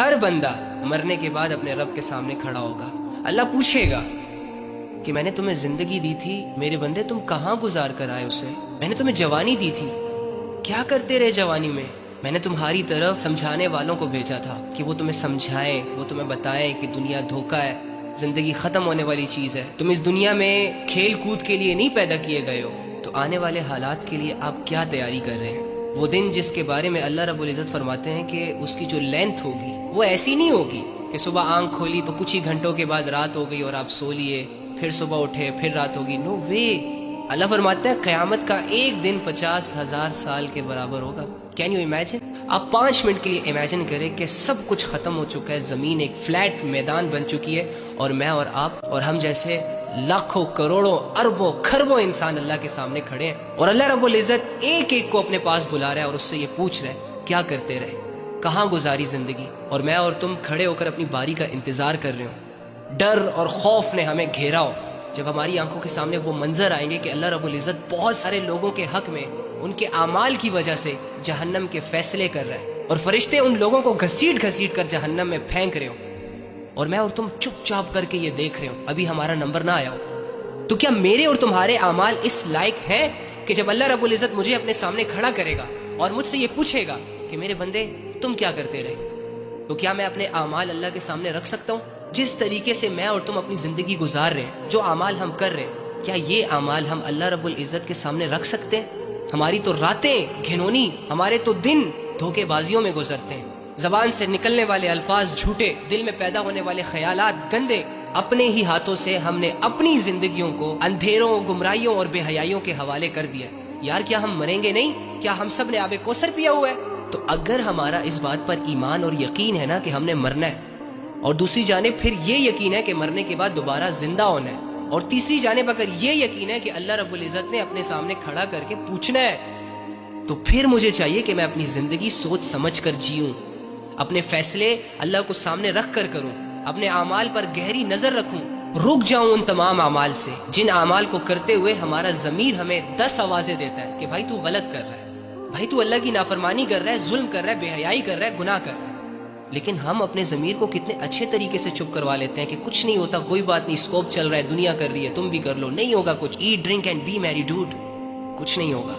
ہر بندہ مرنے کے بعد اپنے رب کے سامنے کھڑا ہوگا. اللہ پوچھے گا کہ میں نے تمہیں زندگی دی تھی میرے بندے، تم کہاں گزار کر آئے اسے؟ میں نے تمہیں جوانی دی تھی، کیا کرتے رہے جوانی میں؟ میں نے تمہاری طرف سمجھانے والوں کو بھیجا تھا کہ وہ تمہیں سمجھائیں، وہ تمہیں بتائیں کہ دنیا دھوکہ ہے، زندگی ختم ہونے والی چیز ہے. تم اس دنیا میں کھیل کود کے لیے نہیں پیدا کیے گئے ہو. تو آنے والے حالات کے لیے آپ کیا تیاری کر رہے ہیں؟ وہ دن جس کے بارے میں اللہ رب العزت فرماتے ہیں کہ اس کی جو لینتھ ہوگی وہ ایسی نہیں ہوگی کہ صبح آنکھ کھولی تو کچھ ہی گھنٹوں کے بعد رات ہو گئی اور آپ سو لیے، پھر صبح اٹھے پھر رات ہوگی. نو وے. اللہ فرماتے ہیں قیامت کا ایک دن 50,000 سال کے برابر ہوگا. Can you imagine? آپ 5 منٹ کے لیے امیجن کریں کہ سب کچھ ختم ہو چکا ہے، زمین ایک فلیٹ میدان بن چکی ہے، اور میں اور آپ اور ہم جیسے لاکھوں کروڑوں اربوں کھربوں انسان اللہ کے سامنے کھڑے ہیں، اور اللہ رب العزت ایک ایک کو اپنے پاس بلا رہا ہے اور اس سے یہ پوچھ رہا ہے کیا کرتے رہے، کہاں گزاری زندگی. اور میں اور تم کھڑے ہو کر اپنی باری کا انتظار کر رہے ہو. ڈر اور خوف نے ہمیں گھیرا ہو. جب ہماری آنکھوں کے سامنے وہ منظر آئیں گے کہ اللہ رب العزت بہت سارے لوگوں کے حق میں ان کے اعمال کی وجہ سے جہنم کے فیصلے کر رہا ہے، اور فرشتے ان لوگوں کو گھسیٹ گھسیٹ کر جہنم میں پھینک رہے ہو، اور میں اور تم چپ چاپ کر کے یہ دیکھ رہے ہو، ابھی ہمارا نمبر نہ آیا ہو. تو کیا میرے اور تمہارے اعمال اس لائق ہیں کہ جب اللہ رب العزت مجھے اپنے سامنے کھڑا کرے گا اور مجھ سے یہ پوچھے گا کہ میرے بندے تم کیا کرتے رہے، تو کیا میں اپنے اعمال اللہ کے سامنے رکھ سکتا ہوں؟ جس طریقے سے میں اور تم اپنی زندگی گزار رہے ہیں، جو اعمال ہم کر رہے ہیں، کیا یہ اعمال ہم اللہ رب العزت کے سامنے رکھ سکتے ہیں؟ ہماری تو راتیں گھنونی، ہمارے تو دن دھوکے بازیوں میں گزرتے ہیں، زبان سے نکلنے والے الفاظ جھوٹے، دل میں پیدا ہونے والے خیالات گندے. اپنے ہی ہاتھوں سے ہم نے اپنی زندگیوں کو اندھیروں، گمراہیوں اور بے حیائیوں کے حوالے کر دیا. یار کیا ہم مریں گے نہیں؟ کیا ہم سب نے آب کوثر پیا ہوا ہے؟ تو اگر ہمارا اس بات پر ایمان اور یقین ہے نا کہ ہم نے مرنا ہے، اور دوسری جانب پھر یہ یقین ہے کہ مرنے کے بعد دوبارہ زندہ ہونا ہے، اور تیسری جانب اگر یہ یقین ہے کہ اللہ رب العزت نے اپنے سامنے کھڑا کر کے پوچھنا ہے، تو پھر مجھے چاہیے کہ میں اپنی زندگی سوچ سمجھ کر جیوں، اپنے فیصلے اللہ کو سامنے رکھ کر کروں، اپنے اعمال پر گہری نظر رکھوں، رک جاؤں ان تمام اعمال سے جن اعمال کو کرتے ہوئے ہمارا ضمیر ہمیں 10 آوازیں دیتا ہے کہ بھائی تو غلط کر رہا ہے، بھائی تو اللہ کی نافرمانی کر رہا ہے، ظلم کر رہا ہے، بے حیائی کر رہا ہے، گناہ کر رہا ہے. لیکن ہم اپنے ضمیر کو کتنے اچھے طریقے سے چپ کروا لیتے ہیں کہ کچھ نہیں ہوتا، کوئی بات نہیں، اسکوپ چل رہا ہے، دنیا کر رہی ہے، تم بھی کر لو، نہیں ہوگا کچھ. ایٹ ڈرنک اینڈ بی میری ڈوڈ، کچھ نہیں ہوگا.